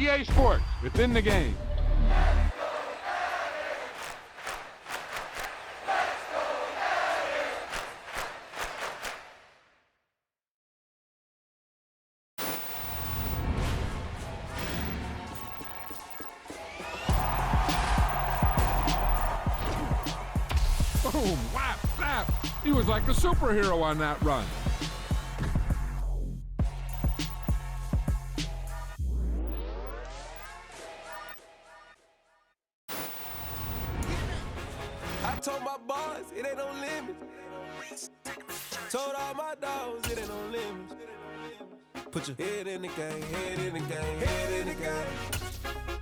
EA Sports, within the game. Boom, whap, snap. He was like a superhero on that run. I told my boys it ain't no limit. Told all my dogs it ain't no limit. Put your head in the game, head in the game, head in the game.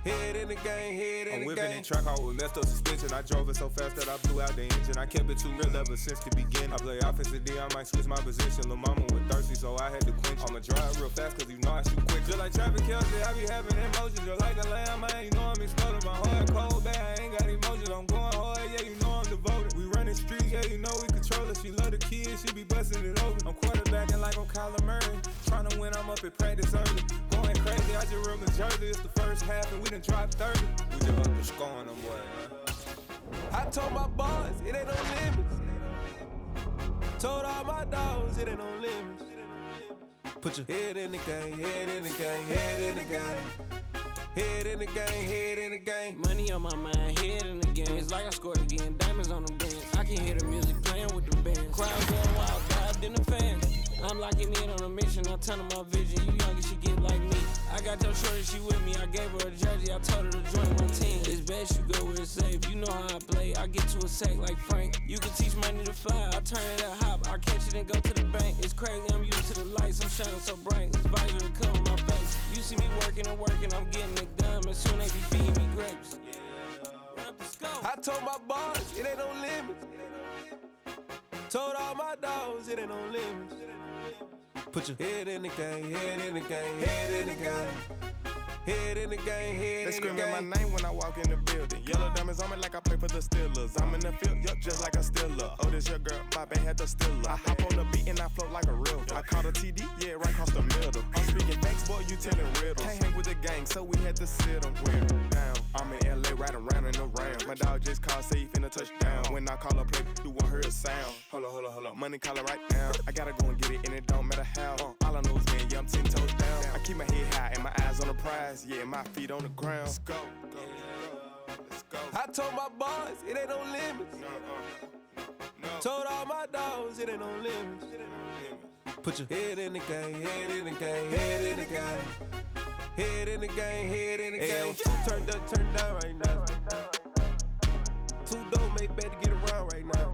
Head in the game, head in the game. I'm whipping in track out with messed up suspension. I drove it so fast that I blew out the engine. I kept it too real ever since the beginning. I play offensive D, I might switch my position. Lil' mama was thirsty, so I had to quench. I'ma drive real fast, cause you know I shoot quick. Just like traffic Kelsey, I be having emotions. Just like a lamb, man, you know I'm exploding. My heart cold, bad, I ain't got emotions. I'm going hard, yeah, you know I'm devoted. We running streets, yeah, you know we control it. She love the kids, she be busting it over. I'm quarterbacking like I'm Kyler Murray. Trying to win, I'm up at practice early. Going crazy, I just real Jersey. It's the first half and we done dropped 30. We just up to scoring them, boy, man. I told my boys, it ain't no limits. Told all my dogs, it ain't no limits. Put your head in the game, head in the game, head in the game. Head in the game, head in the game. Money on my mind, head in the game. It's like I scored again, diamonds on the bench. I can hear the music playing with the band. Crowd going wild, dived in the fans. I'm locking in on a mission, I tell her my vision. You young and she get like me. I got your shorty, she with me. I gave her a jersey, I told her to join my team. It's best you go where it's safe. You know how I play. I get to a sack like Frank. You can teach money to fly. I turn it up hop. I catch it and go to the bank. It's crazy, I'm used to the lights. I'm shining so bright. This visor to cover my face. You see me working and working. I'm getting it done. As soon as they be feeding me grapes. I told my boys, it ain't no limits. Told all my dogs, it ain't no limits. Put your head in the game, head in the game, head in the game. Head in the game, head in the game. They screaming my name when I walk in the building. Yellow diamonds on me like I play for the Steelers. I'm in the field, yup, just like a Steeler. Oh, this your girl, my band had the Steeler. I hop on the beat and I float like a real. I caught a TD, yeah, right across the middle. I'm speaking facts, boy, you telling riddles. Can't hang with the gang, so we had to sit them down. I'm in LA, riding round and around. My dog just called, say he finna touchdown. When I call a play, you won't hear a sound. Hold up, money calling right now. I gotta go and get it, and it don't matter how. All I know is win, yeah, I'm 10 toes down. I keep my head high and my eyes on the prize. Yeah, my feet on the ground. Let's go. I told my boys, it ain't no limits. Told all my dogs, it ain't no limits. Put your head in the game, head in the game, head in the game. Head in the game, head in the game. Two turned up, turned down right now. Two dope make better get around right now.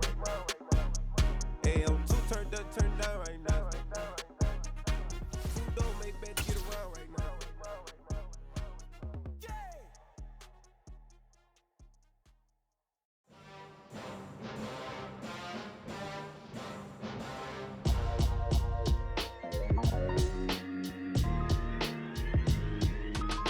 Hey, I'm two turned up, turned down right now. Two dope make better get around right now.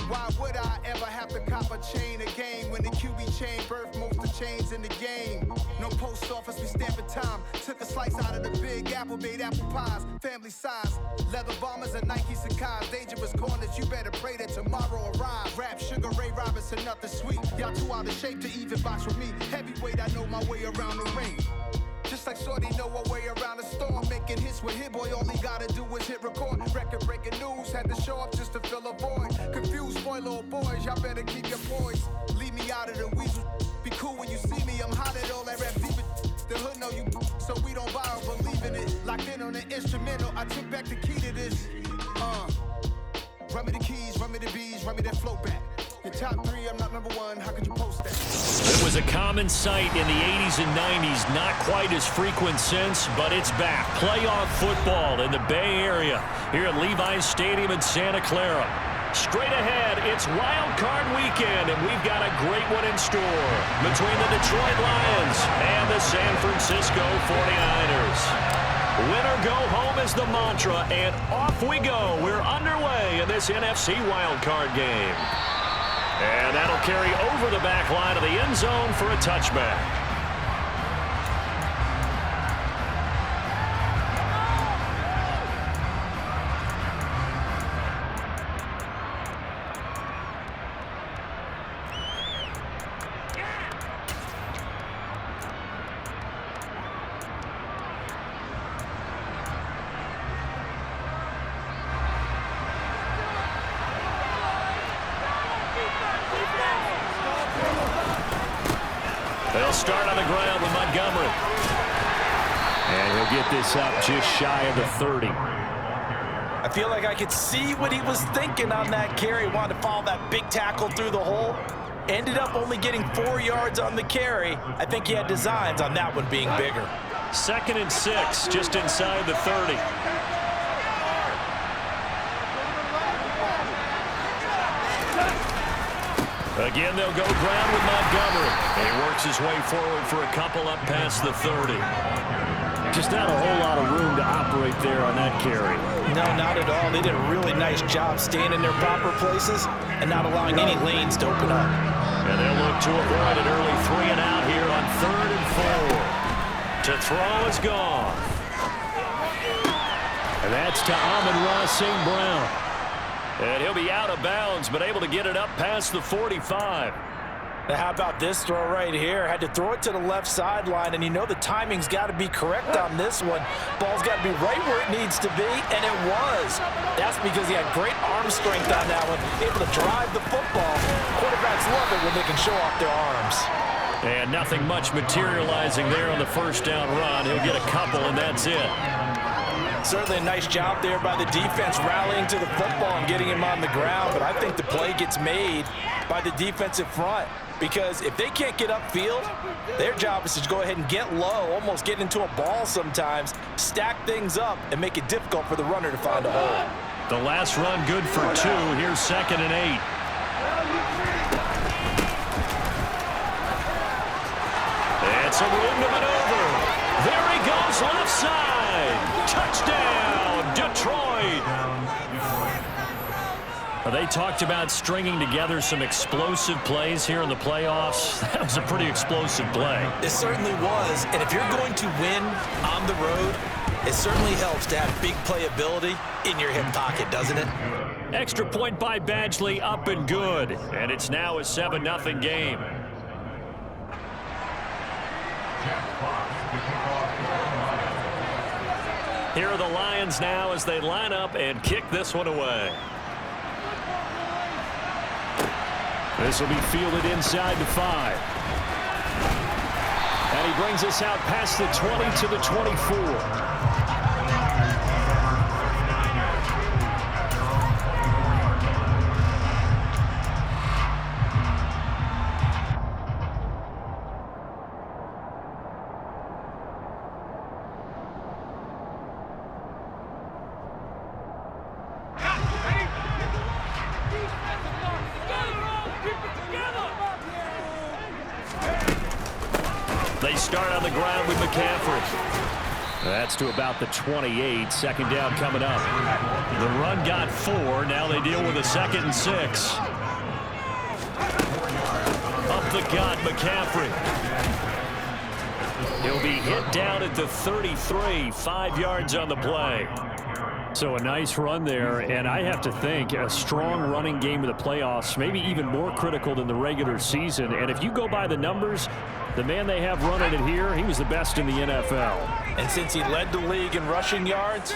Why would I ever have to cop a chain a game when the QB chain birthed most of the chains in the game? No post office, we stamping time. Took a slice out of the big apple, made apple pies, family size. Leather bombers and Nike Sacai's. Dangerous corners, you better pray that tomorrow arrives. Rap, Sugar Ray Robinson, nothing sweet. Y'all too out of shape to even box with me. Heavyweight, I know my way around the ring. Just like Shorty know her way around the storm. Making hits with Hit Boy, all he gotta do is hit record. Record breaking news, had to show up just to fill a void. Confused boy, little boys, y'all better keep your poise. Leave me out of the weasel. Be cool when you see me, I'm hot at all that rap deep. The hood know you, so we don't borrow, believe in it. Locked in on the instrumental, I took back the key to this. Run me the keys, run me the bees, run me that flow back. Your top three, I'm not number one, how could you post that? It was a common sight in the 80s and 90s, not quite as frequent since, but it's back. Playoff football in the Bay Area here at Levi's Stadium in Santa Clara. Straight ahead, it's Wild Card Weekend, and we've got a great one in store between the Detroit Lions and the San Francisco 49ers. Win or go home is the mantra, and off we go. We're underway in this NFC Wild Card game. And that'll carry over the back line of the end zone for a touchback. start on the ground with Montgomery. And he'll get this up just shy of the 30. I feel like I could see what he was thinking on that carry. Wanted to follow that big tackle through the hole. Ended up only getting 4 yards on the carry. I think he had designs on that one being bigger. 2nd and 6, just inside the 30. Again, they'll go ground with Montgomery. And he works his way forward for a couple up past the 30. Just not a whole lot of room to operate there on that carry. No, not at all. They did a really nice job staying in their proper places and not allowing any lanes to open up. And they'll look to avoid an early 3 and out here on 3rd and 4. To throw is gone. And that's to Amon-Ra St. Brown. And he'll be out of bounds, but able to get it up past the 45. Now, how about this throw right here? Had to throw it to the left sideline, and you know the timing's got to be correct on this one. Ball's got to be right where it needs to be, and it was. That's because he had great arm strength on that one, able to drive the football. Quarterbacks love it when they can show off their arms. And nothing much materializing there on the first down run. He'll get a couple, and that's it. Certainly a nice job there by the defense rallying to the football and getting him on the ground, but I think the play gets made by the defensive front. Because if they can't get upfield, their job is to go ahead and get low, almost get into a ball sometimes, stack things up, and make it difficult for the runner to find a hole. The last run good for 2. Here's 2nd and 8. It's a room to maneuver. There he goes, left side. Touchdown, Detroit. They talked about stringing together some explosive plays here in the playoffs. That was a pretty explosive play. It certainly was, and if you're going to win on the road, it certainly helps to have big playability in your hip pocket, doesn't it? Extra point by Badgley, up and good. And it's now a 7-0 game. Here are the Lions now as they line up and kick this one away. This will be fielded inside the 5. And he brings us out past the 20 to the 24. They start on the ground with McCaffrey. That's to about the 28. 2nd down coming up. The run got 4. Now they deal with a 2nd and 6. Up the gut, McCaffrey. He'll be hit down at the 33. 5 yards on the play. So a nice run there, and I have to think a strong running game of the playoffs, maybe even more critical than the regular season. And if you go by the numbers, the man they have running it here, he was the best in the NFL. And since he led the league in rushing yards,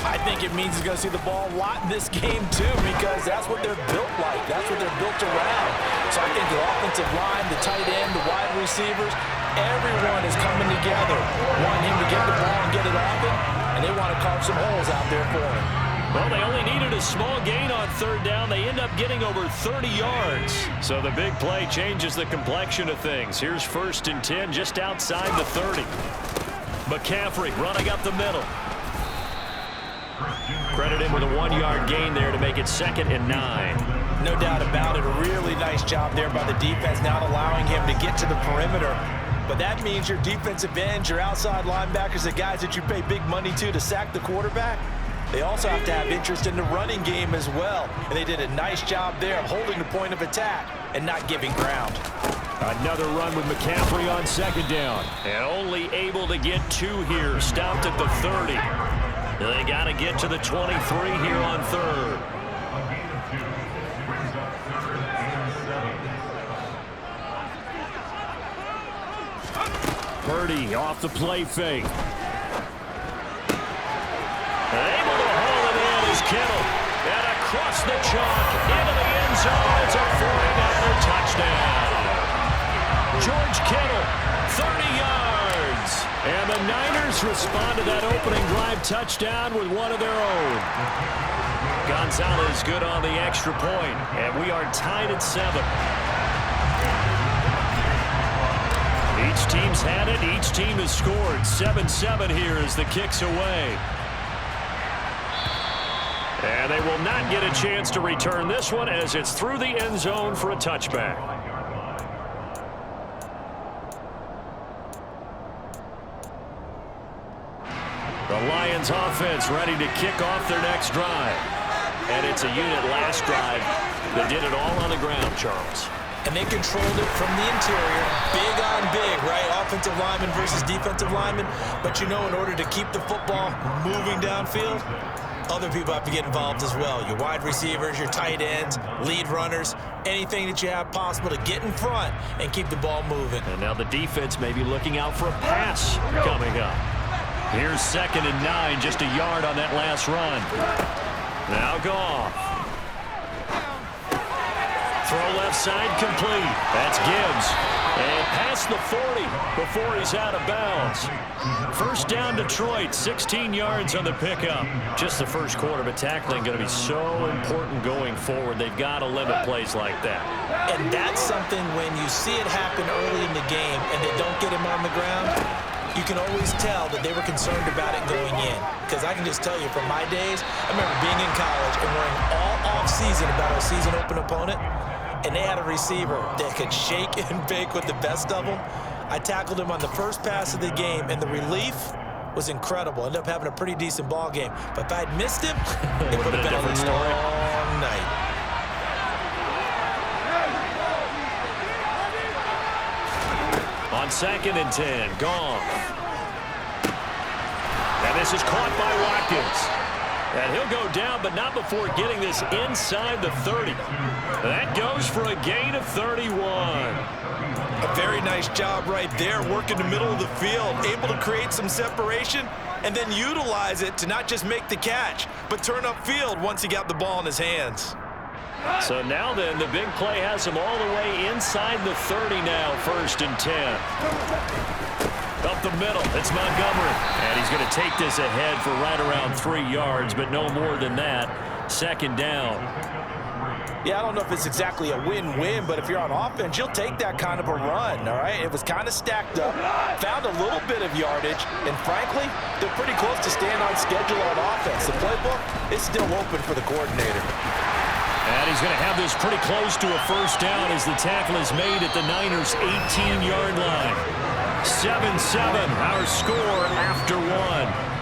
I think it means he's going to see the ball a lot in this game too, because that's what they're built like. That's what they're built around. So I think the offensive line, the tight end, the wide receivers, everyone is coming together, wanting him to get the ball and get it off it, and they want to carve some holes out there for him. Well, they only needed a small gain on 3rd down. They end up getting over 30 yards. So the big play changes the complexion of things. Here's 1st and 10 just outside the 30. McCaffrey running up the middle. Credit him with a 1-yard gain there to make it 2nd and 9. No doubt about it. A really nice job there by the defense, not allowing him to get to the perimeter. But that means your defensive ends, your outside linebackers, the guys that you pay big money to sack the quarterback, they also have to have interest in the running game as well. And they did a nice job there of holding the point of attack and not giving ground. Another run with McCaffrey on 2nd down. And only able to get 2 here. Stopped at the 30. They got to get to the 23 here on 3rd. Purdy off the play fake. Able to haul it in is Kittle. And across the chalk into the end zone. It's a 49er touchdown. George Kittle And the Niners respond to that opening drive touchdown with one of their own. Gonzalez good on the extra point, and we are tied at 7. Each team's had it. Each team has scored. 7-7 here as the kick's away. And they will not get a chance to return this one as it's through the end zone for a touchback. The Lions offense ready to kick off their next drive. And it's a unit last drive that did it all on the ground, Charles. And they controlled it from the interior. Big on big, right? Offensive lineman versus defensive lineman. But you know, in order to keep the football moving downfield, other people have to get involved as well. Your wide receivers, your tight ends, lead runners, anything that you have possible to get in front and keep the ball moving. And now the defense may be looking out for a pass coming up. Here's 2nd and 9, just a yard on that last run. Now Goff. Throw left side complete. That's Gibbs. And past the 40 before he's out of bounds. First down Detroit, 16 yards on the pickup. Just the first quarter, but tackling going to be so important going forward. They've got to limit plays like that. And that's something when you see it happen early in the game and they don't get him on the ground, you can always tell that they were concerned about it going in. Because I can just tell you from my days, I remember being in college and worrying all off-season about our season open opponent, and they had a receiver that could shake and bake with the best of them. I tackled him on the first pass of the game, and the relief was incredible. Ended up having a pretty decent ball game. But if I had missed him, it would have been a long night. On 2nd and 10, Goff. And this is caught by Watkins. And he'll go down, but not before getting this inside the 30. That goes for a gain of 31. A very nice job right there, working the middle of the field, able to create some separation and then utilize it to not just make the catch, but turn upfield once he got the ball in his hands. So now then, the big play has him all the way inside the 30 now, 1st and 10. Up the middle, it's Montgomery. And he's going to take this ahead for right around 3 yards, but no more than that. 2nd down. Yeah, I don't know if it's exactly a win-win, but if you're on offense, you'll take that kind of a run, all right? It was kind of stacked up, found a little bit of yardage, and frankly, they're pretty close to staying on schedule on offense. The playbook is still open for the coordinator. And he's going to have this pretty close to a first down as the tackle is made at the Niners' 18-yard line. 7-7, our score after 1.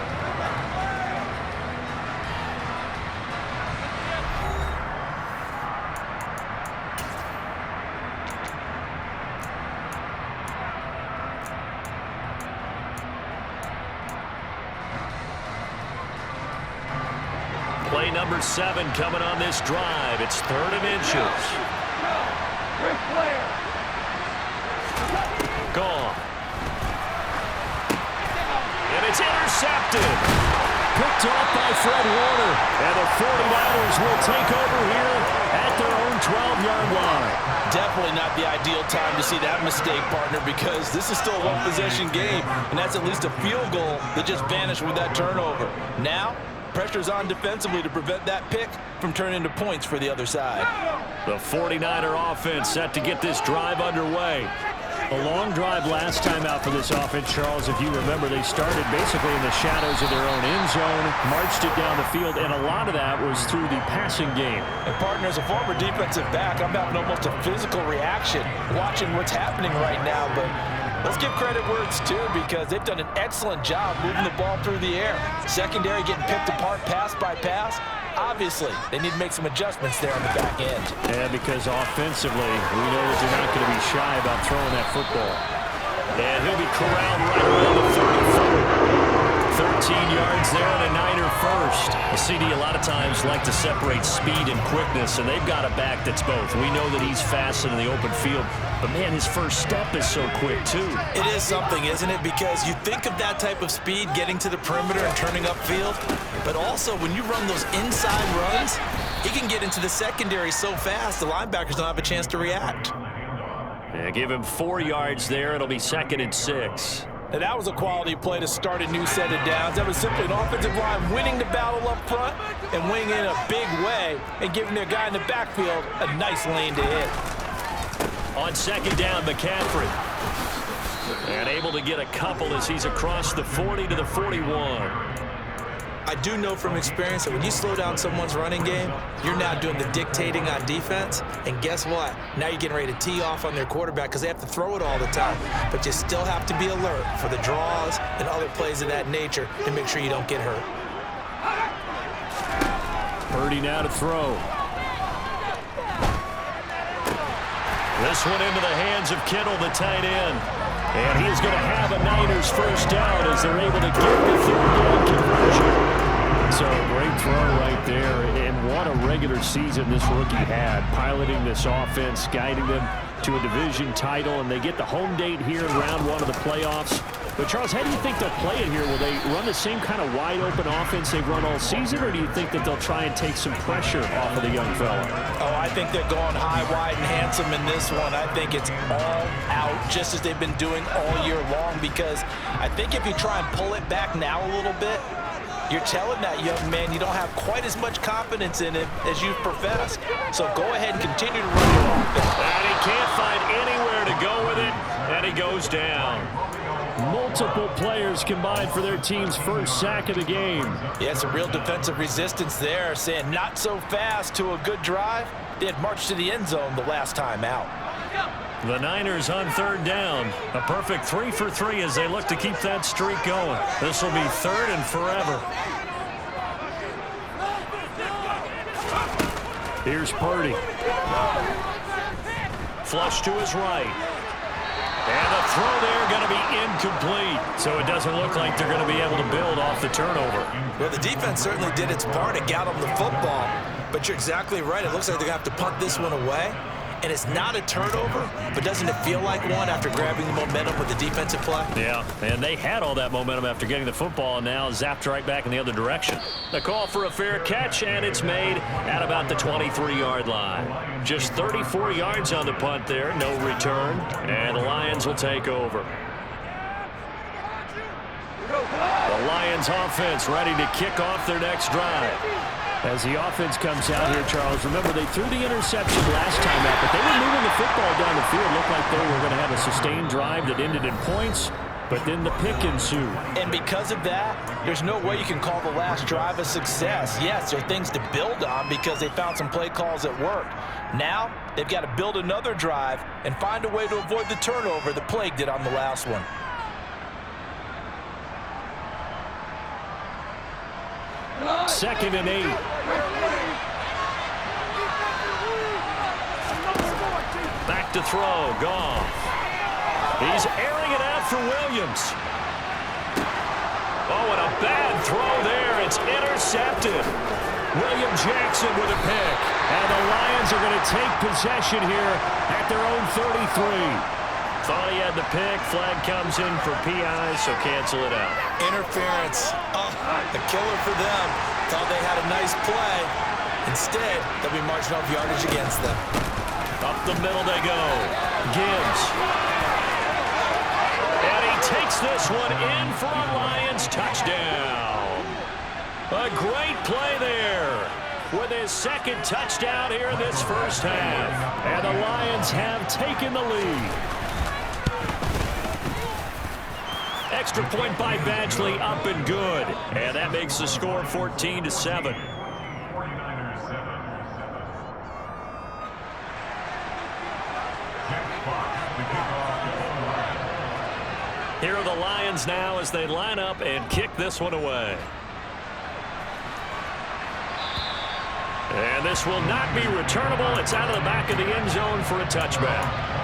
Play number 7 coming on this drive. It's 3rd and inches. Gone. And it's intercepted. Picked off by Fred Warner. And the 49ers will take over here at their own 12-yard line. Definitely not the ideal time to see that mistake, partner, because this is still a one-possession game, and that's at least a field goal that just vanished with that turnover. Now, pressure's on defensively to prevent that pick from turning into points for the other side. The 49er offense set to get this drive underway. A long drive last time out for this offense, Charles. If you remember, they started basically in the shadows of their own end zone, marched it down the field, and a lot of that was through the passing game. And, partner, as a former defensive back, I'm having almost a physical reaction watching what's happening right now, but let's give credit where it's due because they've done an excellent job moving the ball through the air. Secondary getting picked apart pass by pass. Obviously, they need to make some adjustments there on the back end. Yeah, because offensively, we know that they're not going to be shy about throwing that football. And he'll be corralled right around the 34. 13 yards there and a Niner first. The CD a lot of times like to separate speed and quickness, and they've got a back that's both. We know that he's fast in the open field, but man, his first step is so quick too. It is something, isn't it? Because you think of that type of speed getting to the perimeter and turning upfield, but also when you run those inside runs, he can get into the secondary so fast the linebackers don't have a chance to react. Yeah, give him 4 yards there. It'll be 2nd and 6. Now, that was a quality play to start a new set of downs. That was simply an offensive line winning the battle up front and winning in a big way and giving their guy in the backfield a nice lane to hit. On second down, McCaffrey. And able to get a couple as he's across the 40 to the 41. I do know from experience that when you slow down someone's running game, you're now doing the dictating on defense. And guess what? Now you're getting ready to tee off on their quarterback because they have to throw it all the time. But you still have to be alert for the draws and other plays of that nature to make sure you don't get hurt. Purdy now to throw. This one into the hands of Kittle, the tight end. And he's going to have a Niners first down as they're able to get the third down conversion. So great throw right there. And what a regular season this rookie had, piloting this offense, guiding them to a division title. And they get the home date here in round one of the playoffs. But, Charles, how do you think they'll play it here? Will they run the same kind of wide-open offense they've run all season, or do you think that they'll try and take some pressure off of the young fella? Oh, I think they're going high, wide, and handsome in this one. I think it's all out, just as they've been doing all year long, because I think if you try and pull it back now a little bit, you're telling that young man you don't have quite as much confidence in him as you've professed. So go ahead and continue to run your offense. And he can't find anywhere to go with it, and he goes down. Multiple players combined for their team's first sack of the game. Yeah, it's a real defensive resistance there, saying not so fast to a good drive. They had marched to the end zone the last time out. The Niners on third down. A perfect 3 for 3 as they look to keep that streak going. This will be third and forever. Here's Purdy. Flush to his right. And the throw there going to be incomplete. So it doesn't look like they're going to be able to build off the turnover. Well, the defense certainly did its part to get them the football. But you're exactly right. It looks like they're going to have to punt this one away. And it's not a turnover, but doesn't it feel like one after grabbing the momentum with the defensive play? Yeah, and they had all that momentum after getting the football, and now zapped right back in the other direction. The call for a fair catch, and it's made at about the 23-yard line. Just 34 yards on the punt there, no return, and the Lions will take over. The Lions offense ready to kick off their next drive. As the offense comes out here, Charles, remember they threw the interception last time out, but they were moving the football down the field. Looked like they were going to have a sustained drive that ended in points, but then the pick ensued. And because of that, there's no way you can call the last drive a success. Yes, there are things to build on because they found some play calls that worked. Now, they've got to build another drive and find a way to avoid the turnover that plagued it on the last one. Second and 8. Back to throw. Goff. He's airing it out for Williams. Oh, and a bad throw there. It's intercepted. William Jackson with a pick. And the Lions are going to take possession here at their own 33. Thought he had the pick. Flag comes in for PI, so cancel it out. Interference. Oh, a killer for them. Thought they had a nice play. Instead, they'll be marching off yardage against them. Up the middle they go. Gibbs. And he takes this one in for a Lions touchdown. A great play there with his second touchdown here in this first half. And the Lions have taken the lead. Extra point by Badgley, up and good. And that makes the score 14-7. Here are the Lions now as they line up and kick this one away. And this will not be returnable. It's out of the back of the end zone for a touchback.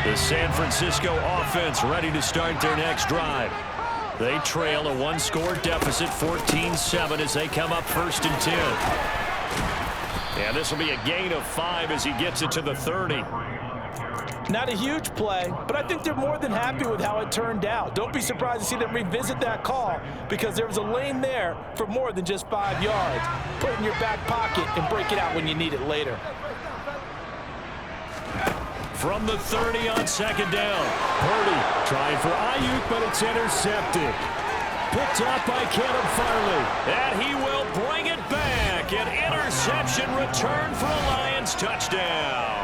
The San Francisco offense ready to start their next drive. They trail a one-score deficit, 14-7, as they come up first and 10. And this will be a gain of 5 as he gets it to the 30. Not a huge play, but I think they're more than happy with how it turned out. Don't be surprised to see them revisit that call because there was a lane there for more than just 5 yards. Put it in your back pocket and break it out when you need it later. From the 30 on second down. Purdy trying for Ayuk, but it's intercepted. Picked up by Caleb Farley. And he will bring it back. An interception return for a Lions touchdown.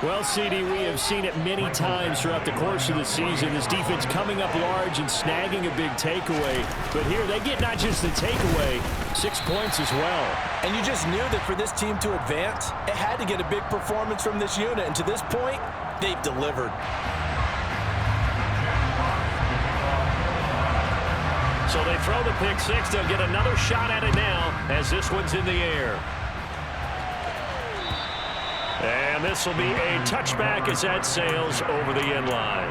Well, CD, we have seen it many times throughout the course of the season. This defense coming up large and snagging a big takeaway. But here they get not just the takeaway, 6 points as well. And you just knew that for this team to advance, it had to get a big performance from this unit. And to this point, they've delivered. So they throw the pick six. They'll get another shot at it now as this one's in the air. And this will be a touchback as that sails over the end line.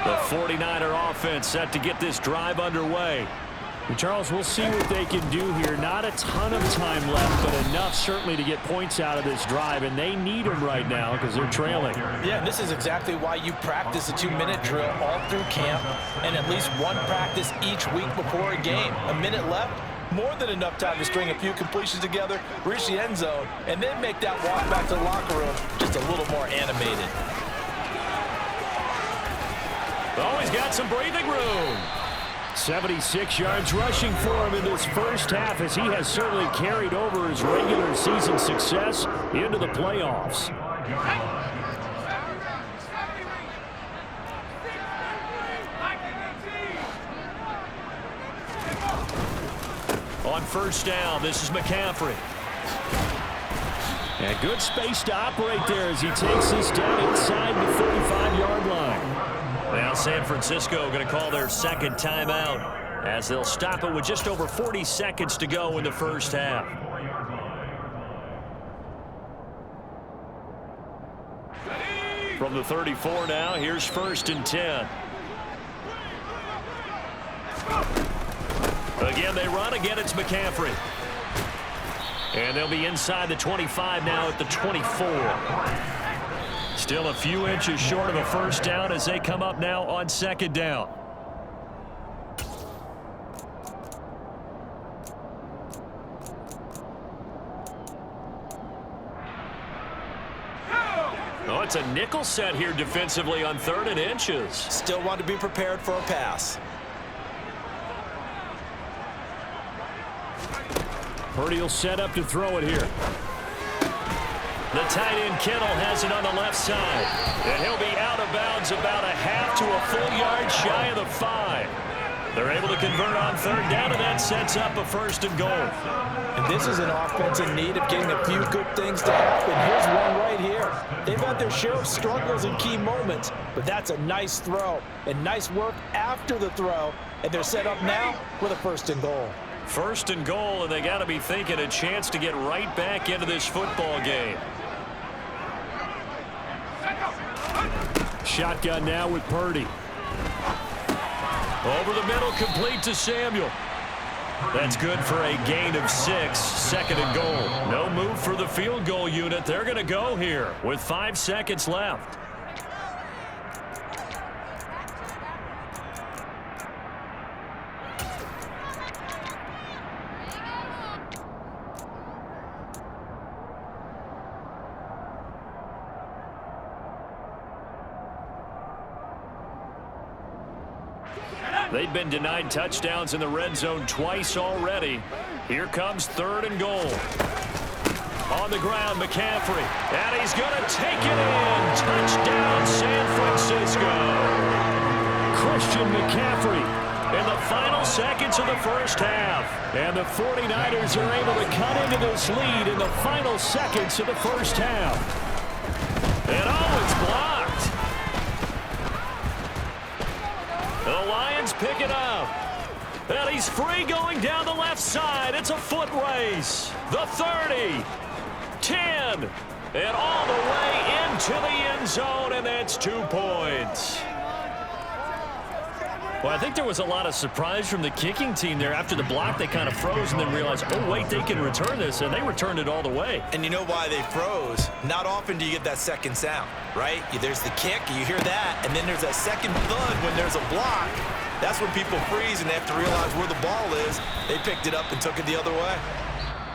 The 49er offense set to get this drive underway. And Charles, we'll see what they can do here. Not a ton of time left, but enough certainly to get points out of this drive, and they need them right now because they're trailing. Yeah, this is exactly why you practice a 2-minute drill all through camp and at least one practice each week before a game. A minute left, more than enough time to string a few completions together, reach the end zone, and then make that walk back to the locker room just a little more animated. Always got some breathing room. 76 yards rushing for him in this first half as he has certainly carried over his regular season success into the playoffs. On first down, this is McCaffrey. And good space to operate there as he takes this down inside the 35-yard line. Now San Francisco going to call their second timeout as they'll stop it with just over 40 seconds to go in the first half. From the 34 now, here's first and 10. Again, they run. Again, it's McCaffrey. And they'll be inside the 25 now at the 24. Still a few inches short of a first down as they come up now on second down. Oh, it's a nickel set here defensively on 3rd and inches. Still want to be prepared for a pass. Purdy will set up to throw it here. The tight end Kittle has it on the left side. And he'll be out of bounds about a half to a full yard shy of the 5. They're able to convert on 3rd down, and that sets up a 1st and goal. And this is an offense in need of getting a few good things to happen. Here's one right here. They've had their share of struggles in key moments, but that's a nice throw and nice work after the throw. And they're set up now with a 1st and goal. 1st and goal, and they got to be thinking a chance to get right back into this football game. Shotgun now with Purdy. Over the middle, complete to Samuel. That's good for a gain of 6, 2nd and goal. No move for the field goal unit. They're going to go here with 5 seconds left. They've been denied touchdowns in the red zone twice already. Here comes 3rd and goal. On the ground, McCaffrey. And he's going to take it in. Touchdown, San Francisco. Christian McCaffrey in the final seconds of the first half. And the 49ers are able to cut into this lead in the final seconds of the first half. And oh, it's blocked. The Lions pick it up. And he's free going down the left side. It's a foot race. The 30, 10, and all the way into the end zone, and that's 2 points. Well, I think there was a lot of surprise from the kicking team there. After the block, they kind of froze and then realized, oh, wait, they can return this, and they returned it all the way. And you know why they froze? Not often do you get that second sound, right? There's the kick, you hear that, and then there's that second thud when there's a block. That's when people freeze and they have to realize where the ball is. They picked it up and took it the other way.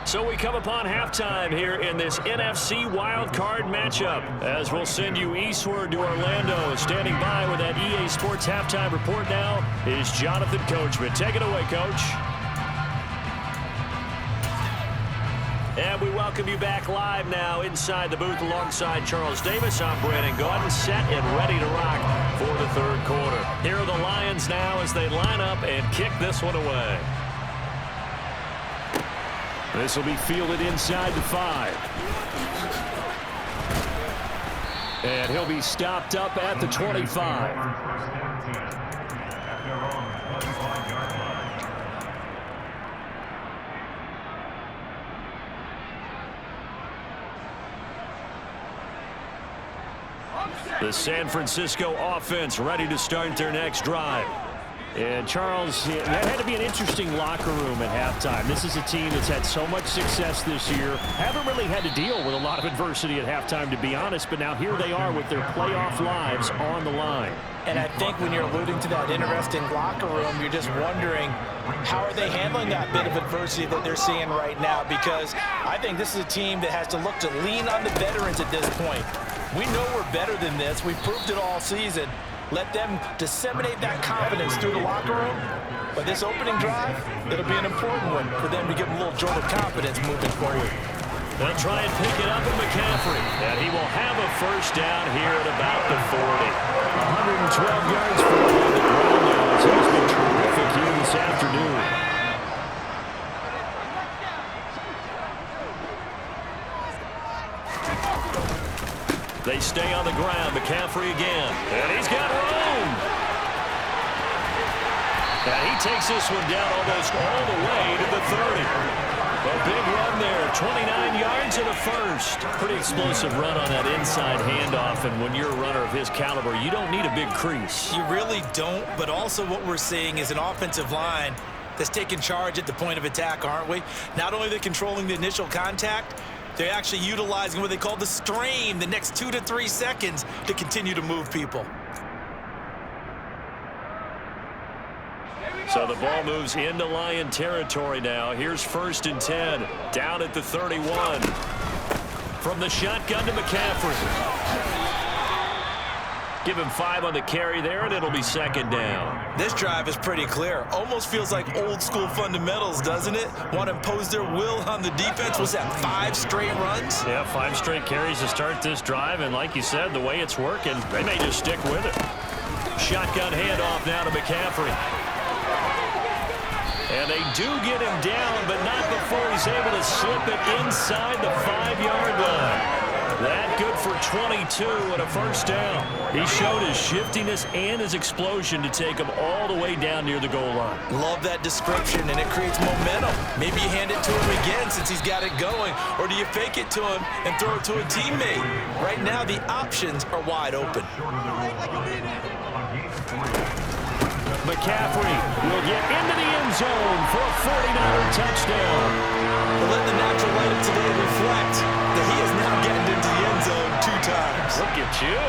So we come upon halftime here in this NFC wildcard matchup, as we'll send you eastward to Orlando. Standing by with that EA Sports halftime report now is Jonathan Coachman. Take it away, Coach. And we welcome you back live now inside the booth alongside Charles Davis. I'm Brandon Gaudin, set and ready to rock for the third quarter. Here are the Lions now as they line up and kick this one away. This will be fielded inside the 5. And he'll be stopped up at the 25. The San Francisco offense ready to start their next drive. And, Charles, that had to be an interesting locker room at halftime. This is a team that's had so much success this year. Haven't really had to deal with a lot of adversity at halftime, to be honest. But now here they are with their playoff lives on the line. And I think when you're alluding to that interesting locker room, you're just wondering, how are they handling that bit of adversity that they're seeing right now? Because I think this is a team that has to look to lean on the veterans at this point. We know we're better than this. We've proved it all season. Let them disseminate that confidence through the locker room. But this opening drive, it'll be an important one for them to give them a little jolt of confidence moving forward. They'll try and pick it up with McCaffrey. And he will have a first down here at about the 40. 112 yards for him on the ground now. He's been terrific here this afternoon. They stay on the ground. McCaffrey again. And he's got room. And he takes this one down almost all the way to the 30. A big run there. 29 yards and a first. Pretty explosive run on that inside handoff. And when you're a runner of his caliber, you don't need a big crease. You really don't. But also what we're seeing is an offensive line that's taking charge at the point of attack, aren't we? Not only are they controlling the initial contact, they're actually utilizing what they call the strain, the next 2 to 3 seconds, to continue to move people. So the ball moves into Lion territory now. Here's 1st and 10, down at the 31. From the shotgun to McCaffrey. Give him 5 on the carry there, and it'll be 2nd down. This drive is pretty clear. Almost feels like old school fundamentals, doesn't it? Want to impose their will on the defense. Was that 5 straight runs? Yeah, 5 straight carries to start this drive, and like you said, the way it's working, they may just stick with it. Shotgun handoff now to McCaffrey. And they do get him down, but not before he's able to slip it inside the 5-yard line. That good for 22 and a first down. He showed his shiftiness and his explosion to take him all the way down near the goal line. Love that description, and it creates momentum. Maybe you hand it to him again since he's got it going, or do you fake it to him and throw it to a teammate? Right now, the options are wide open. McCaffrey will get into the end zone for a 49er touchdown. But let the natural light of today reflect that he is now getting into the end zone 2 times. Look at you.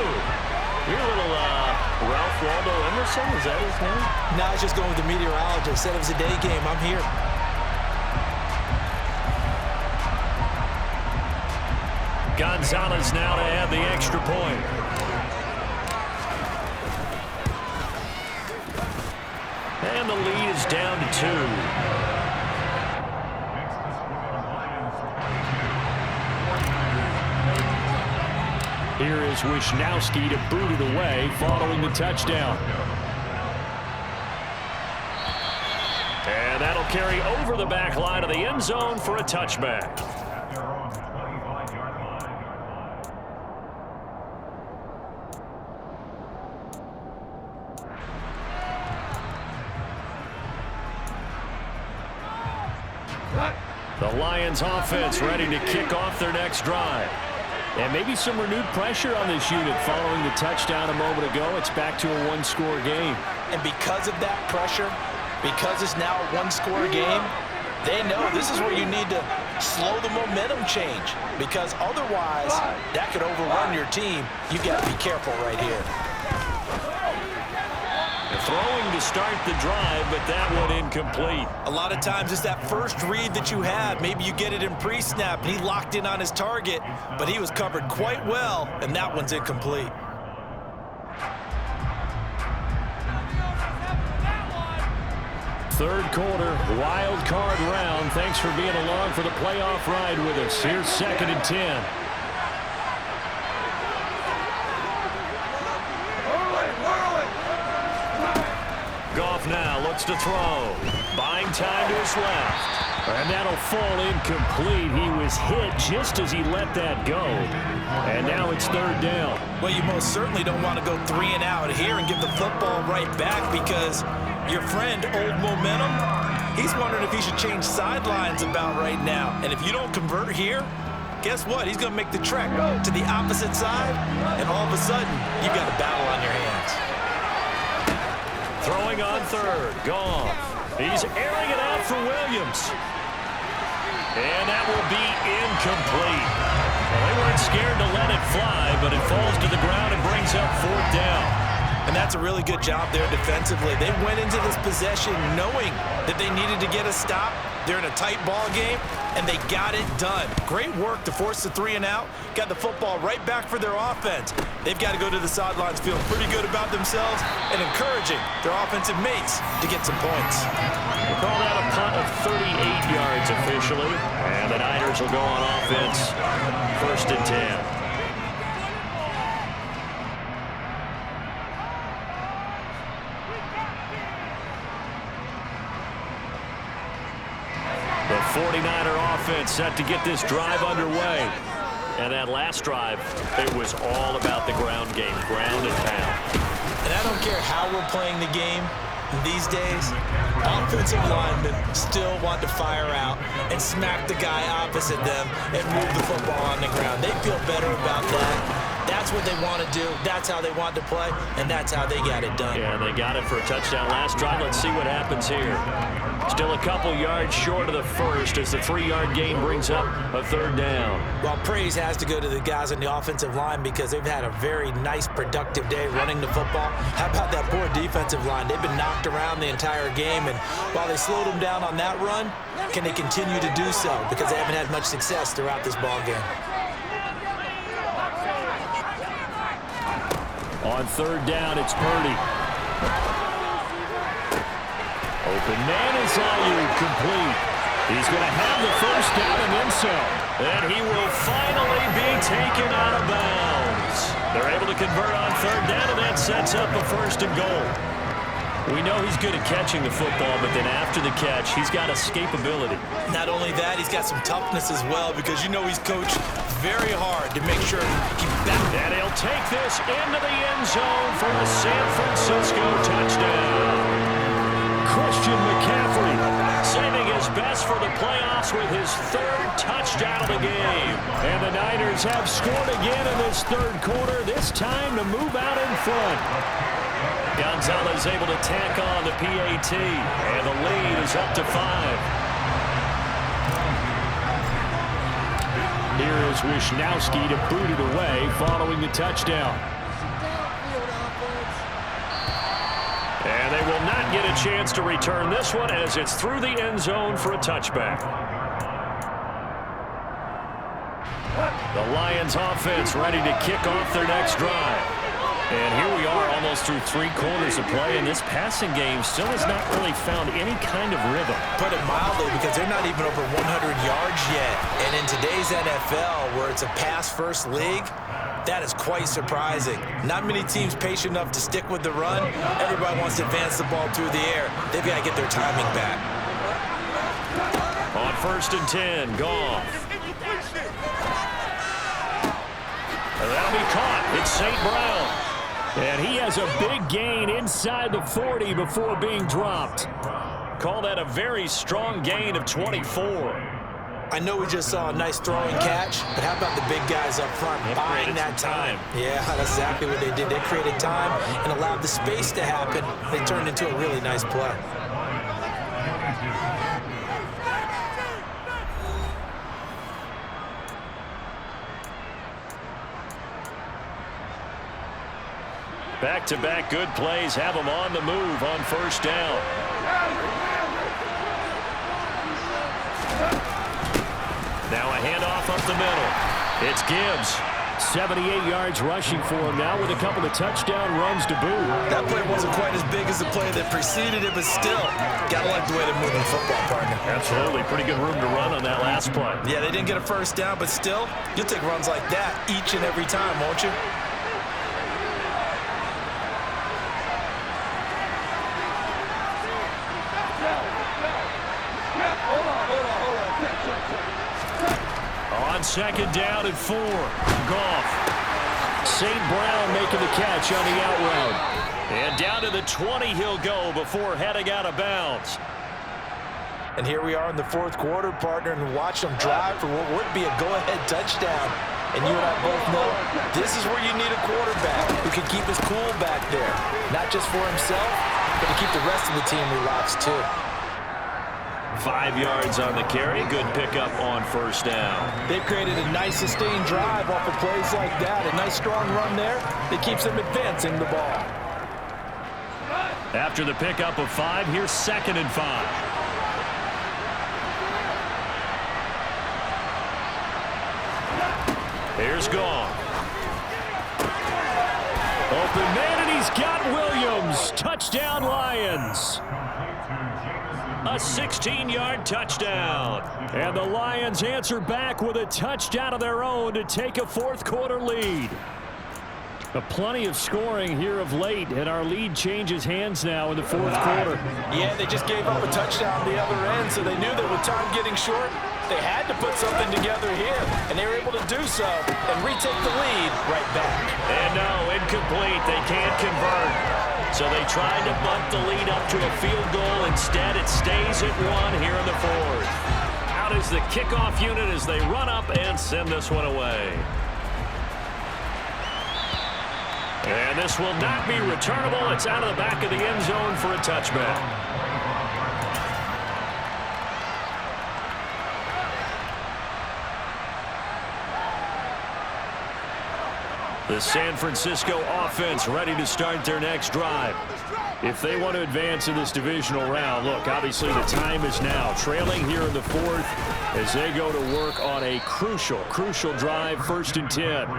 You're a little Ralph Waldo Emerson, is that his name? No, I was just going with the meteorologist. Said it was a day game. I'm here. Gonzalez now to add the extra point. And the lead is down to 2. Here is Wisnowski to boot it away following the touchdown. And that'll carry over the back line of the end zone for a touchback. The Lions offense ready to kick off their next drive. And maybe some renewed pressure on this unit following the touchdown a moment ago. It's back to a one-score game. And because of that pressure, because it's now a one-score game, they know this is where you need to slow the momentum change, because otherwise that could overrun your team. You got to be careful right here. Throwing to start the drive, but that one incomplete. A lot of times it's that first read that you have. Maybe you get it in pre-snap, and he locked in on his target, but he was covered quite well, and that one's incomplete. Third quarter, wild card round. Thanks for being along for the playoff ride with us. Here's 2nd and 10. Goff now looks to throw. Buying time to his left. And that'll fall incomplete. He was hit just as he let that go. And now it's 3rd down. Well, you most certainly don't want to go 3 and out here and give the football right back, because your friend, Old Momentum, he's wondering if he should change sidelines about right now. And if you don't convert here, guess what? He's going to make the trek to the opposite side, and all of a sudden, you've got a battle on your hands. Throwing on 3rd, Goff. He's airing it out for Williams. And that will be incomplete. Well, they weren't scared to let it fly, but it falls to the ground and brings up 4th down. And that's a really good job there defensively. They went into this possession knowing that they needed to get a stop. They're in a tight ball game, and they got it done. Great work to force the 3 and out. Got the football right back for their offense. They've got to go to the sidelines feeling pretty good about themselves and encouraging their offensive mates to get some points. We'll call that a punt of 38 yards officially. And the Niners will go on offense. 1st and 10. The 49er offense set to get this drive underway. And that last drive, it was all about the ground game, ground and pound. And I don't care how we're playing the game these days, offensive linemen still want to fire out and smack the guy opposite them and move the football on the ground. They feel better about that. That's what they want to do. That's how they want to play, and that's how they got it done. Yeah, they got it for a touchdown last drive. Let's see what happens here. Still a couple yards short of the first as the 3-yard gain brings up a 3rd down. Well, praise has to go to the guys on the offensive line because they've had a very nice, productive day running the football. How about that poor defensive line? They've been knocked around the entire game, and while they slowed them down on that run, can they continue to do so? Because they haven't had much success throughout this ball game. On 3rd down, it's Purdy. Open man is Ayuk, complete. He's going to have the 1st down and then some. And he will finally be taken out of bounds. They're able to convert on 3rd down, and that sets up a 1st and goal. We know he's good at catching the football, but then after the catch, he's got escapability. Not only that, he's got some toughness as well, because you know he's coached very hard to make sure he back. And he'll take this into the end zone for a San Francisco touchdown. Christian McCaffrey saving his best for the playoffs with his 3rd touchdown of the game. And the Niners have scored again in this 3rd quarter, this time to move out in front. Gonzalez able to tack on the PAT, and the lead is up to 5. Here is Wishnowski to boot it away following the touchdown. And they will not get a chance to return this one as it's through the end zone for a touchback. The Lions offense ready to kick off their next drive. And here we are almost through 3 quarters of play, and this passing game still has not really found any kind of rhythm. Put it mildly, because they're not even over 100 yards yet. And in today's NFL, where it's a pass-first league, that is quite surprising. Not many teams patient enough to stick with the run. Everybody wants to advance the ball through the air. They've got to get their timing back. On 1st and 10, Goff. And that'll be caught. It's St. Brown. And he has a big gain inside the 40 before being dropped. Call that a very strong gain of 24. I know we just saw a nice throwing catch, but how about the big guys up front buying that time? Yeah, that's exactly what they did. They created time and allowed the space to happen. They turned into a really nice play. Back-to-back good plays have them on the move on first down. Now a handoff up the middle. It's Gibbs. 78 yards rushing for him now with a couple of touchdown runs to boot. That play wasn't quite as big as the play that preceded it, but still, gotta like the way they're moving football, partner. Absolutely. Pretty good room to run on that last play. Yeah, they didn't get a first down, but still, you'll take runs like that each and every time, won't you? On second down and 4. Goff. St. Brown making the catch on the out route. And down to the 20 he'll go before heading out of bounds. And here we are in the fourth quarter, partner, and watch them drive for what would be a go-ahead touchdown. And you and I both know this is where you need a quarterback who can keep his cool back there. Not just for himself, but to keep the rest of the team relaxed too. 5 yards on the carry. Good pickup on first down. They've created a nice sustained drive off of plays like that. A nice strong run there that keeps them advancing the ball. After the pickup of 5, here's 2nd and 5. Here's Goff. Open man, and he's got Williams. Touchdown, Lions. A 16-yard touchdown. And the Lions answer back with a touchdown of their own to take a fourth-quarter lead. Plenty of scoring here of late, and our lead changes hands now in the fourth quarter. Yeah, they just gave up a touchdown on the other end, so they knew that with time getting short, they had to put something together here, and they were able to do so and retake the lead right back. And no, incomplete. They can't convert. So they tried to bunt the lead up to a field goal. Instead, it stays at 1 here in the fourth. Out is the kickoff unit as they run up and send this one away. And this will not be returnable. It's out of the back of the end zone for a touchback. The San Francisco offense ready to start their next drive. If they want to advance in this divisional round, look, obviously the time is now. Trailing here in the fourth as they go to work on a crucial drive, 1st and 10.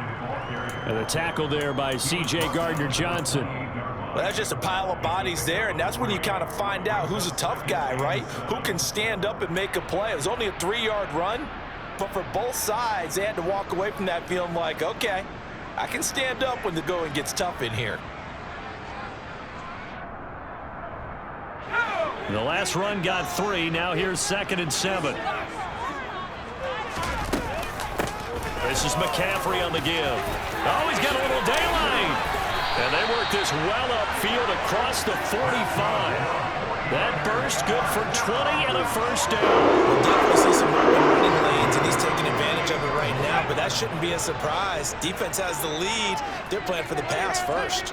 And the tackle there by C.J. Gardner-Johnson. Well, that's just a pile of bodies there, and that's when you kind of find out who's a tough guy, right? Who can stand up and make a play. It was only a 3-yard run, but for both sides, they had to walk away from that feeling like, okay, I can stand up when the going gets tough in here. The last run got 3. Now here's 2nd and 7. This is McCaffrey on the give. Oh, he's got a little daylight. And they work this well upfield across the 45. That burst good for 20 and a first down. We'll definitely see some open running lanes, and he's taking advantage of it right now, but that shouldn't be a surprise. Defense has the lead. They're playing for the pass first.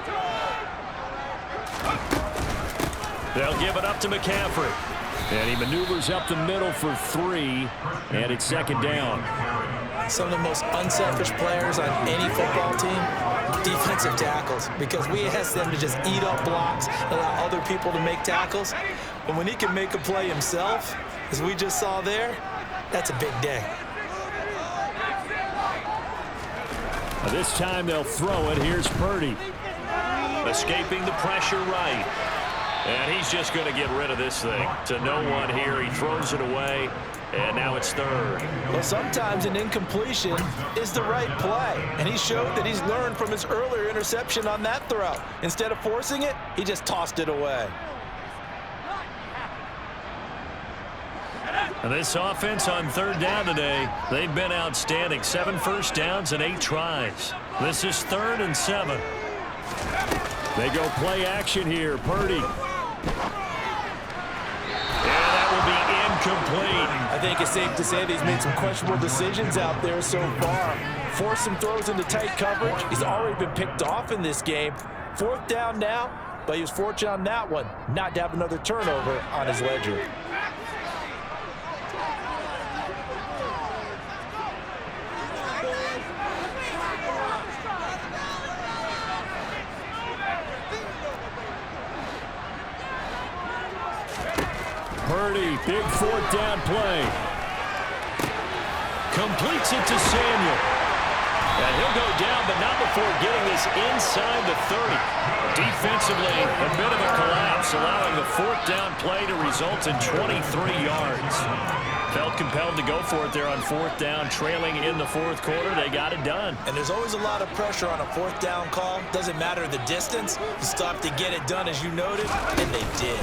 They'll give it up to McCaffrey. And he maneuvers up the middle for 3, and it's 2nd down. Some of the most unselfish players on any football team, defensive tackles, because we ask them to just eat up blocks, allow other people to make tackles. But when he can make a play himself, as we just saw there, that's a big day. This time they'll throw it. Here's Purdy. Escaping the pressure right. And he's just going to get rid of this thing. To no one here. He throws it away. And now it's 3rd. Well, sometimes an incompletion is the right play. And he showed that he's learned from his earlier interception on that throw. Instead of forcing it, he just tossed it away. And this offense on 3rd down today, they've been outstanding. 7 first downs and 8 tries. This is 3rd and 7. They go play action here. Purdy. Complete. I think think it's safe to say that he's made some questionable decisions out there so far. Forced some throws into tight coverage. He's already been picked off in this game. 4th down now, but he was fortunate on that one not to have another turnover on his ledger. Purdy, big 4th down play. Completes it to Samuel. And he'll go down, but not before getting this inside the 30. Defensively, a bit of a collapse, allowing the 4th down play to result in 23 yards. Felt compelled to go for it there on 4th down, trailing in the 4th quarter. They got it done. And there's always a lot of pressure on a 4th down call. Doesn't matter the distance. You stop to get it done, as you noted, and they did.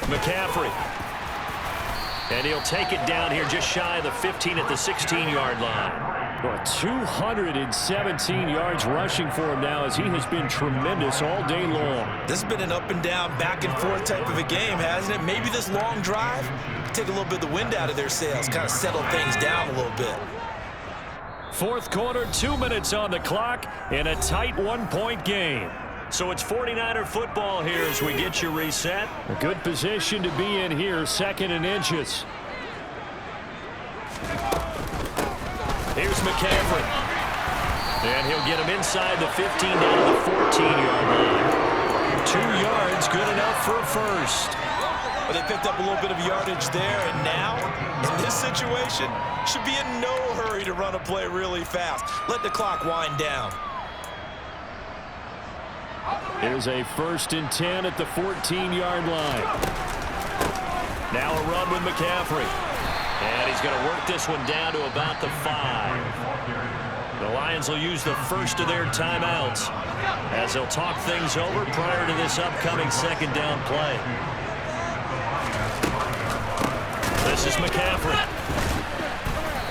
McCaffrey. And he'll take it down here just shy of the 15 at the 16-yard line. Well, 217 yards rushing for him now, as he has been tremendous all day long. This has been an up and down, back and forth type of a game, hasn't it? Maybe this long drive take a little bit of the wind out of their sails, kind of settle things down a little bit. 4th quarter, 2 minutes on the clock in a tight 1-point game. So it's 49er football here as we get you reset. A good position to be in here, 2nd and inches. Here's McCaffrey. And he'll get him inside the 15 down to the 14-yard line. 2 yards, good enough for a first. Well, they picked up a little bit of yardage there, and now, in this situation, should be in no hurry to run a play really fast. Let the clock wind down. Here's a 1st and 10 at the 14-yard line. Now a run with McCaffrey. And he's going to work this one down to about the 5. The Lions will use the first of their timeouts as they'll talk things over prior to this upcoming 2nd down play. This is McCaffrey.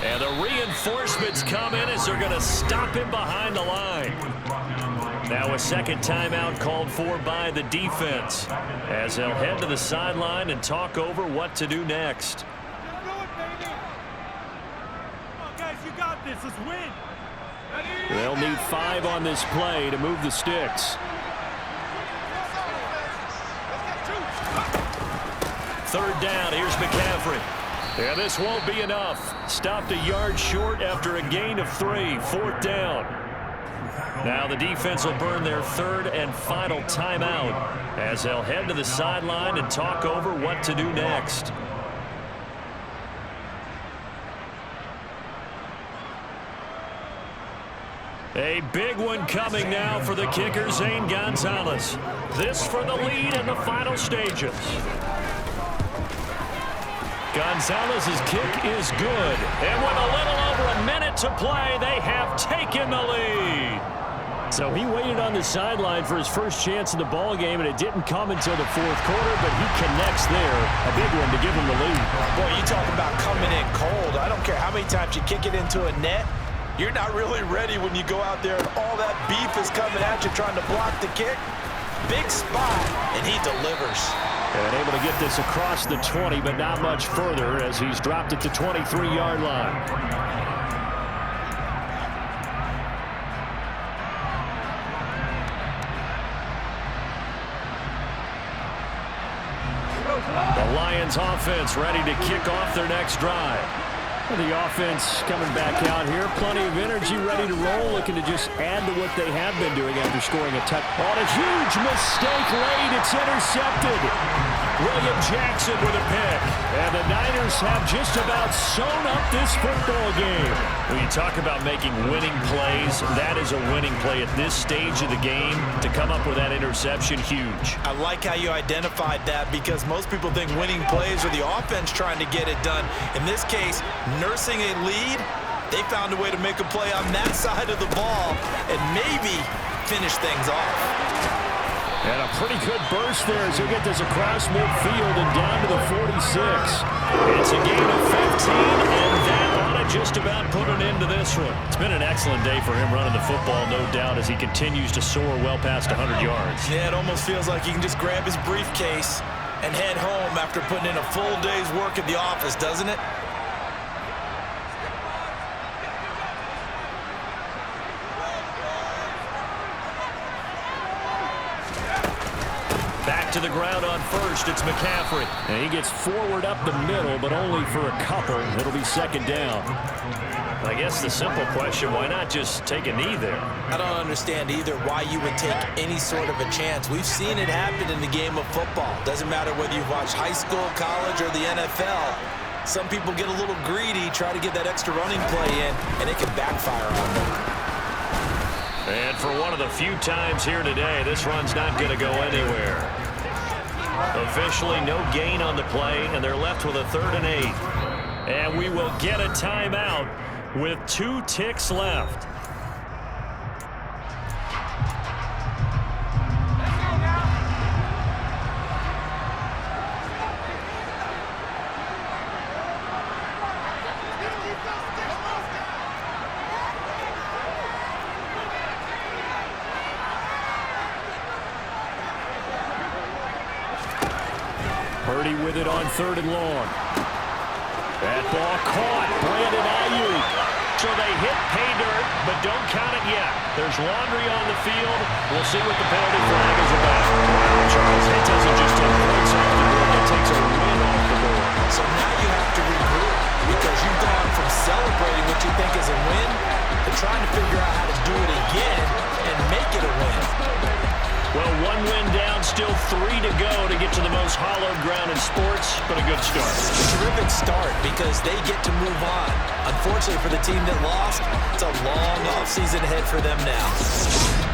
And the reinforcements come in as they're going to stop him behind the line. Now a 2nd timeout called for by the defense as they'll head to the sideline and talk over what to do next. Let's win. They'll need 5 on this play to move the sticks. 3rd down, here's McCaffrey. Yeah, this won't be enough. Stopped a yard short after a gain of 3. 4th down. Now the defense will burn their 3rd and final timeout as they'll head to the sideline and talk over what to do next. A big one coming now for the kicker, Zane Gonzalez. This for the lead in the final stages. Gonzalez's kick is good. And with a little over a minute to play, they have taken the lead. So he waited on the sideline for his first chance in the ball game, and it didn't come until the 4th quarter, but he connects there. A big one to give him the lead. Boy, you talk about coming in cold. I don't care how many times you kick it into a net. You're not really ready when you go out there and all that beef is coming at you trying to block the kick. Big spot, and he delivers. And able to get this across the 20, but not much further as he's dropped it to 23-yard line. The Lions offense ready to kick off their next drive. The offense coming back out here. Plenty of energy, ready to roll, looking to just add to what they have been doing after scoring a touchdown. A huge mistake late. It's intercepted. William Jackson with a pick. And the Niners have just about sewn up this football game. When you talk about making winning plays, that is a winning play at this stage of the game. To come up with that interception, huge. I like how you identified that because most people think winning plays are the offense trying to get it done. In this case, nursing a lead, they found a way to make a play on that side of the ball and maybe finish things off. And a pretty good burst there as he'll get this across midfield and down to the 46. It's a gain of 15, and that ought to just about put an end to this one. It's been an excellent day for him running the football, no doubt, as he continues to soar well past 100 yards. Yeah, it almost feels like he can just grab his briefcase and head home after putting in a full day's work at the office, doesn't it? back to the ground on first. It's McCaffrey. And he gets forward up the middle, but only for a couple. It'll be second down. I guess the simple question, why not just take a knee there? I don't understand either why you would take any sort of a chance. We've seen it happen in the game of football. Doesn't matter whether you've watched high school, college, or the NFL. Some people get a little greedy, try to get that extra running play in, and it can backfire on them. And for one of the few times here today, this run's not going to go anywhere. Officially no gain on the play, and they're left with a 3rd and 8. And we will get a timeout with 2 ticks left. Purdy with it on 3rd and long. That ball caught. Brandon Ayuk. So they hit pay dirt, but don't count it yet. There's laundry on the field. We'll see what the penalty flag is about. Wow, Charles, it doesn't just take points off the board. It takes a win off the board. So now you have to regroup because you've gone from celebrating what you think is a win to trying to figure out how to do it again and make it a win. Well, 1 win down, still 3 to go to get to the most hallowed ground in sports, but a good start. A terrific start because they get to move on. Unfortunately for the team that lost, it's a long offseason ahead for them now.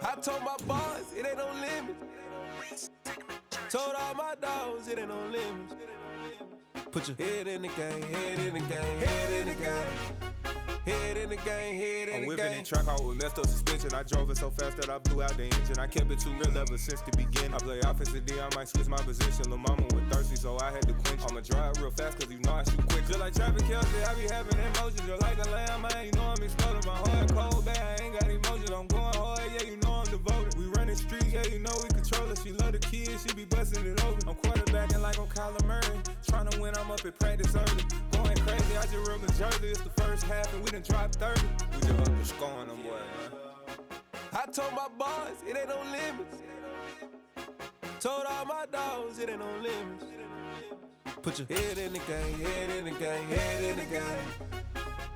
I told my boss, it ain't no limit. Told all my dogs, it ain't no limit. Put your head in the game, head in the game, head in the game. Head in the game, head in the game. I'm whipping in track out with messed up suspension. I drove it so fast that I blew out the engine. I kept it too real ever since the beginning. I play offensive D, I might switch my position. Lil' mama was thirsty, so I had to quench. I'ma drive real fast, cause you know I shoot quick. Just like traffic Kelsey, I be having emotions. Just like a lamb, man, you know I'm exploding. My heart cold, bad, I ain't got emotions. I'm going hard, yeah, you know I'm devoted. We running streets, yeah, you know we control it. She love the kids, she be busting it open. I'm quarterbacking like I'm Kyler Murray. Trying to win, I'm up at practice early. Going crazy, I just rode the jersey. It's the first half and we done dropped 30. We just up to scoring them, boy, man. I told my boys, it ain't no limits. Told all my dogs, it ain't no limits. Put your head in the game, head in the game, head in the game.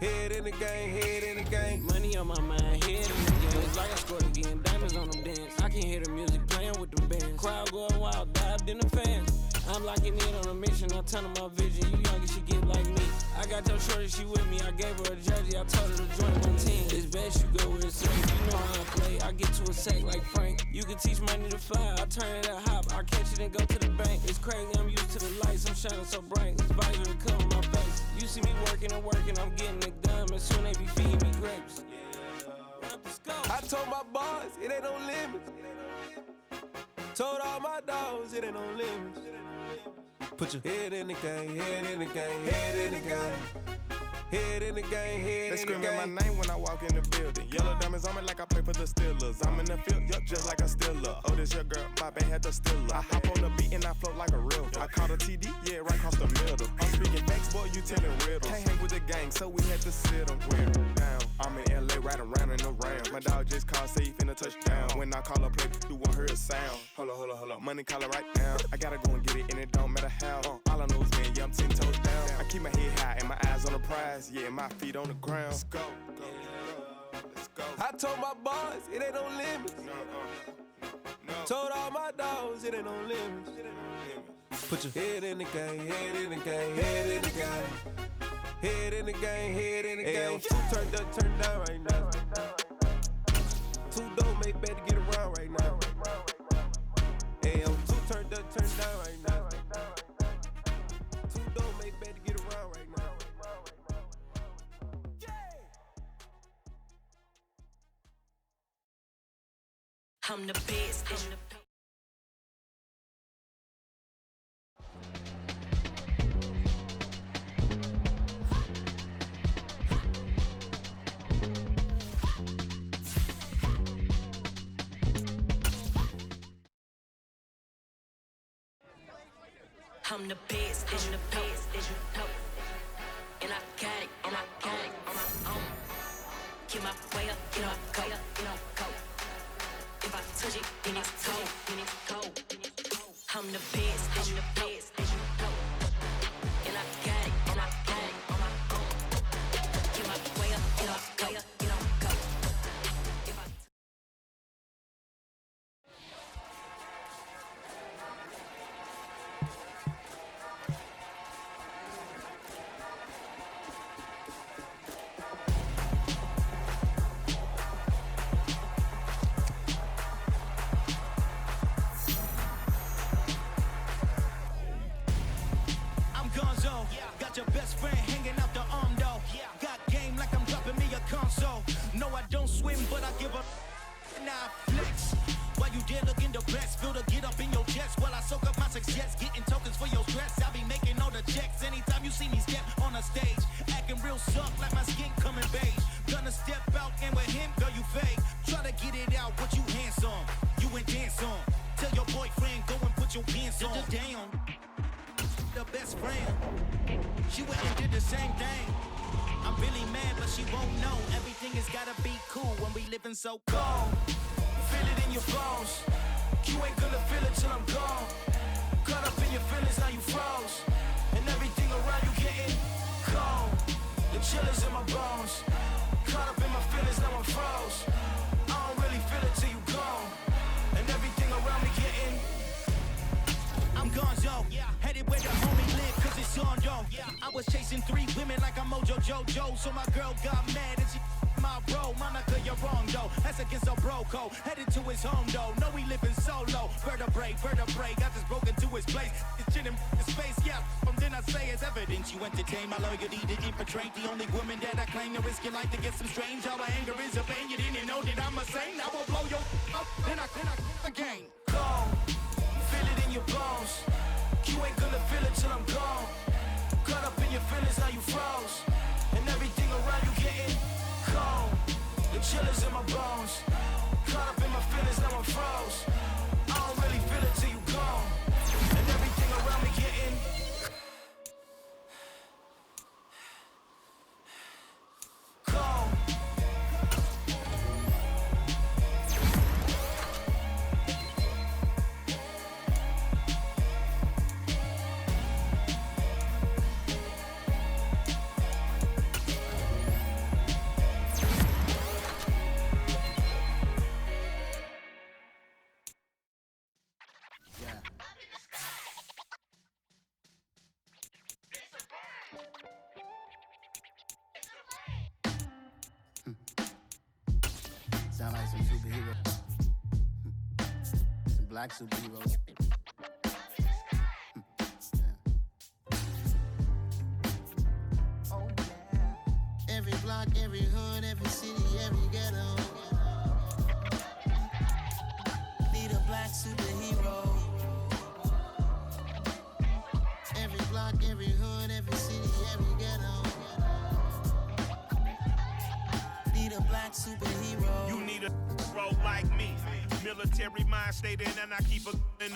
Head in the game, head in the game. Money on my mind, head in the game. It's like I scored again, diamonds on them dance. I can hear the music playing with them bands. Crowd going wild, dived in the fans. I'm locking in on a mission, I tunnel my vision. You young, you should get like me. I got got your shorty, she with me. I gave her a jersey, I told her to join my team. It's best you go where it's safe. You know how I play. I get to a sack like Frank. You can teach money to fly. I turn it a hop. I catch it and go to the bank. It's crazy, I'm used to the lights. I'm shining so bright. This visor to cover my face. You see me working and working. I'm getting it done. And soon they be feeding me grapes. I told my boys, it ain't no limits. Told all my dogs, it ain't no limits. Put your head in the game, head in the game, head in the game. Head in the game, head They in the game. screaming my name when I walk in the building. Yellow diamonds on me like I play for the Steelers. I'm in the field, yup, just like a Steeler. Oh, this your girl, my band had the Steeler. I hop on the beat and I float like a river. I caught a TD, yeah, right across the middle. I'm speaking facts, boy, you telling riddles. Can't hang with the gang, so we had to sit them down. I'm in LA, riding round and around. My dog just called, say he finna touchdown. When I call a play, you won't hear a sound. Hold up, money calling right now. I gotta go and get it, and it don't matter how. All I know is, man, yeah, I'm 10 toes down. I keep my head high and my eyes on the prize. Yeah, my feet on the ground. Let's go. Let's go. I told my boys, it ain't no limits. No. Told all my dogs, it ain't no limits. Put your head in the game, head in the game, head in the game. Head in the game, head in the game. Two turned up, turned down right now. Two don't make better get around right now. Two turned up, turned down right now. Two don't make better get around right now. I'm the best. I'm the best, I'm the best, and I got it, on my own. Get my way up, get up, go. If I touch it, then it's cold. I'm the best, and I got it, on my own. Get my way up, get up, go. If I Got your best friend hanging out the arm though. Got game like I'm dropping me a console. No, I don't swim, but I give up. Now I flex. While you there looking depressed, feel to get up in your chest while I soak up my success. Getting tokens for your stress. I be making all the checks anytime you see me step on a stage. Acting real soft like my skin coming beige. Gonna step out and with him, girl, you fake. Try to get it out, but you handsome. You ain't dance on. Tell your boyfriend, go and put your pants on. Down. The best friend. She went and did the same thing. I'm really mad, but she won't know. Everything has gotta be cool when we living so cold. Feel it in your bones. You ain't gonna feel it till I'm gone. Caught up in your feelings, now you froze. And everything around you getting cold. The chill is in my bones. Caught up in my feelings, now I'm froze. I don't really feel it till you gone. And everything around me getting I'm gonzo, headed where the homie live, cause it's on, yo. I was chasing 3 women like I'm Mojo Jojo, so my girl got mad and she my bro. Monica, you're wrong, though. That's against a bro code. Headed to his home, though. No, we living solo. Vertebrae, I just broke into his place. It's chin in his face, yeah. From then I say it's evidence you entertain my loyalty to infiltrate. The only woman that I claim to risk your life to get some strange. All my anger is a pain. You didn't know that I'm a saint. I will blow your up, then I again. Gone. Feel it in your bones. You ain't gonna feel it till I'm gone. Caught up in your feelings, now you froze. And everything around you getting cold. The chill is in my bones. Caught up in my feelings, now I'm froze. I don't really feel it till you gone. And everything around me getting cold. like some superheroes. Some black superheroes. Oh, yeah. Every block, every hood, every city, every ghetto. Need a black superhero. Every block, every hood, every city, every ghetto. Need a black superhero. You need a hero like me. Military mind stated, and I keep a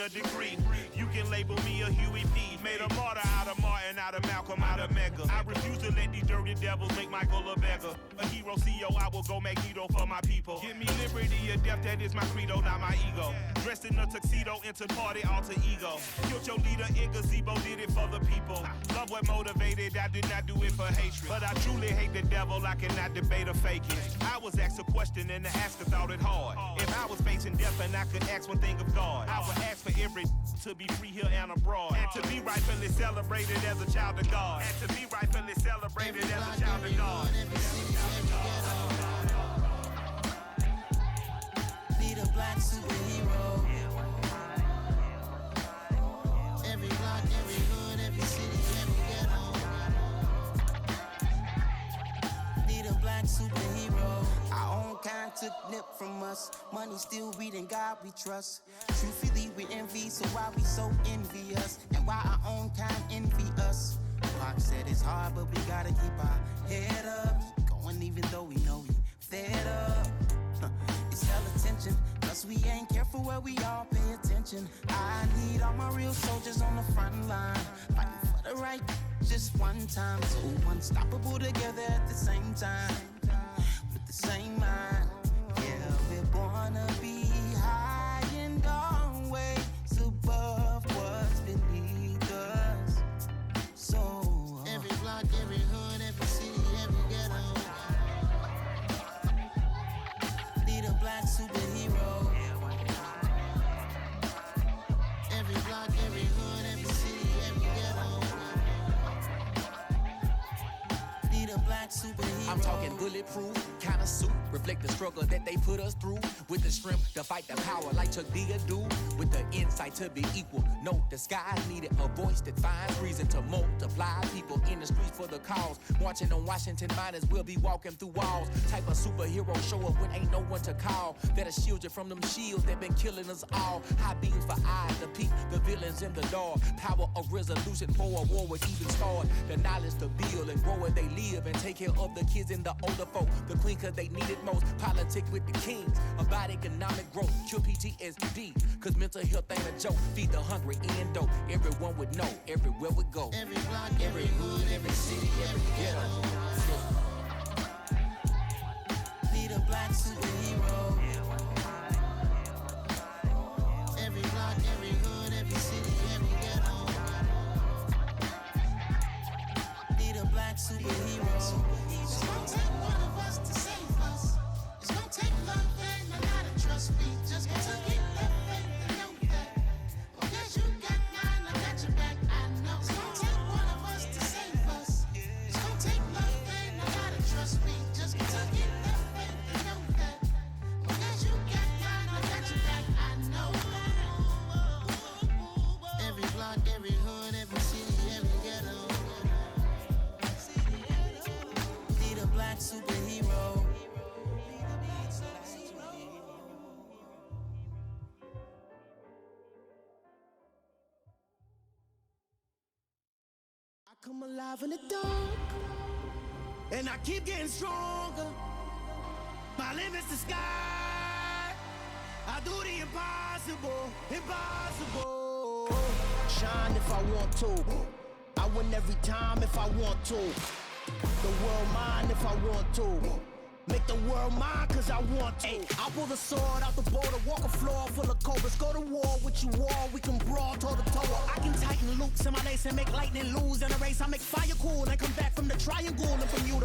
degree. You can label me a Huey P. Made a martyr out of Martin, out of Malcolm, out of Mega. I refuse to let these dirty devils make Michael a beggar. A hero CEO, I will go Magneto for my people. Give me liberty or death, that is my credo, not my ego. Dressed in a tuxedo, into party, alter ego. Killed your leader in gazebo, did it for the people. Love what motivated, I did not do it for hatred. But I truly hate the devil, I cannot debate or fake it. I was asked a question and the asker thought it hard. If I was facing death and I could ask one thing of God, I would ask for every to be free here and abroad. And to be rightfully celebrated as a child of God. And to be rightfully celebrated as a child of God. Need a black superhero. Every block, every hood, every city, every ghetto. Need a black superhero. Our own kind took nip from us. Money still reading God we trust. Truthfully we envy, so why we so envious? And why our own kind envy us? Pac said it's hard, but we gotta keep our head up. Going even though we know we fed up. It's hell attention, cause we ain't careful where we all pay attention. I need all my real soldiers on the front line, fighting for the right just one time. So unstoppable together at the same time, with the same mind. Yeah, we're born to be high and always above what's beneath us. So every block, every hood, every city, every ghetto. Need a black superhero. Every block, every hood, every city, every ghetto. Need a black superhero. I'm talking bulletproof kind of suit, reflect the struggle that they put us through. With the strength to fight the power like Chuck D do. With the insight to be equal. Note the sky needed a voice that finds reason to multiply. People in the streets for the cause. Marching on Washington, might as well be walking through walls. Type of superhero show up when ain't no one to call. That'll shield you from them shields that been killing us all. High beams for eyes to peek the villains in the dark. Power of resolution for a war would even start. The knowledge to build and grow where they live and take care of the kids and the older folk. The queen cause they need it most. Politic with the kings. About economic growth. Cure PTSD. Cause mental health ain't a joke. Feed the hungry and dope. Everyone would know. Everywhere we go. Every block, every hood, every city, every ghetto. Need a black superhero. Every block, every hood, every city, every ghetto. Need a black superhero. It's gonna take one of us to save us. It's gonna take love and a lot of trust. We just got to get that faith and know that. Because you got mine, I got your back, I know. It's gonna take one of us to save us. It's gonna take love and a lot of trust. We just got to get that faith and know that. Because you got mine, I got your back, I know. Every block, every hood, every city, every ghetto. Need a black superhero. I come alive in the dark, and I keep getting stronger. My limit's the sky. I do the impossible, impossible. Shine if I want to. I win every time if I want to. The world mine if I want to. Make the world mine cause I want to. Ay, I'll pull the sword out the border, walk a floor full of cobras. Go to war with you all, we can brawl toe to toe. I can tighten loops in my lace and make lightning lose in a race. I make fire cool and come back from the triangle and from you to